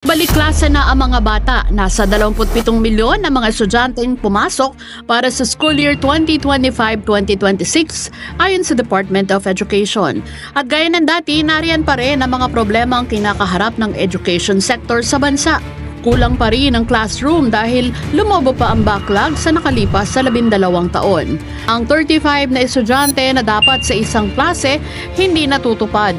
Balik klase na ang mga bata. Nasa 27 milyon na mga estudyanteng pumasok para sa school year 2025-2026 ayon sa Department of Education. At gaya ng dati, nariyan pa rin ang mga problema ang kinakaharap ng education sector sa bansa. Kulang pa rin ang classroom dahil lumobo pa ang backlog sa nakalipas sa 12 taon. Ang 35 na estudyante na dapat sa isang klase hindi natutupad.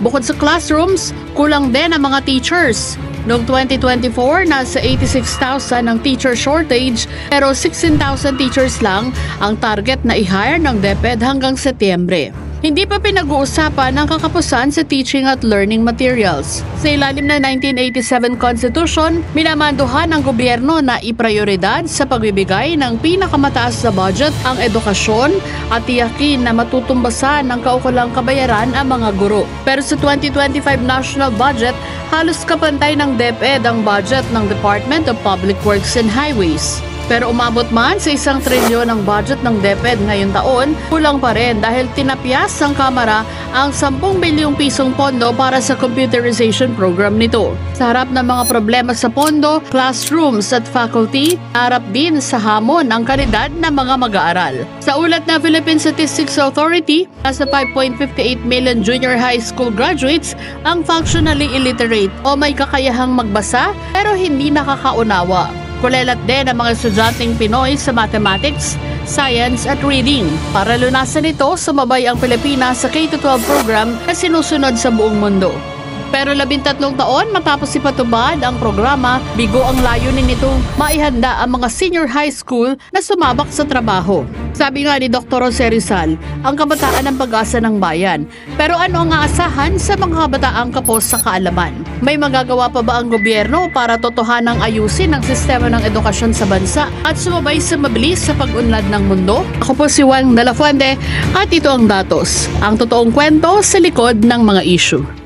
Bukod sa classrooms, kulang din ang mga teachers. Noong 2024, nasa 86,000 ang teacher shortage pero 16,000 teachers lang ang target na i-hire ng DepEd hanggang Setyembre. Hindi pa pinag-uusapan ang kakapusan sa teaching at learning materials. Sa ilalim ng 1987 Constitution, minamanduhan ng gobyerno na iprioridad sa pagbibigay ng pinakamataas na budget ang edukasyon at tiyakin na matutumbasan ng kaukulang kabayaran ang mga guro. Pero sa 2025 national budget, halos kapantay ng DepEd ang budget ng Department of Public Works and Highways. Pero umabot man sa 1 trilyon ang budget ng DepEd ngayong taon, kulang pa rin dahil tinapyas ng Kamara ang 10 bilyong pisong pondo para sa computerization program nito. Sa harap ng mga problema sa pondo, classrooms at faculty, harap din sa hamon ang kalidad ng mga mag-aaral. Sa ulat ng Philippine Statistics Authority, nasa 5.58 million junior high school graduates ang functionally illiterate o may kakayahang magbasa pero hindi nakakaunawa. Kulelat din ang mga estudyanteng Pinoy sa mathematics, science at reading. Para lunasan ito, sumabay ang Pilipinas sa K-12 program na sinusunod sa buong mundo. Pero 13 taon matapos ipatubad ang programa, bigo ang layunin nitong maihanda ang mga senior high school na sumabak sa trabaho. Sabi nga ni Dr. Jose Rizal, ang kabataan ang pag-asa ng bayan. Pero ano ang aasahan sa mga kabataang kapos sa kaalaman? May magagawa pa ba ang gobyerno para totohanang ayusin ang sistema ng edukasyon sa bansa at sumabay sa mabilis sa pag-unlad ng mundo? Ako po si Juan de la Fuente at ito ang Datos, ang totoong kwento sa likod ng mga issue.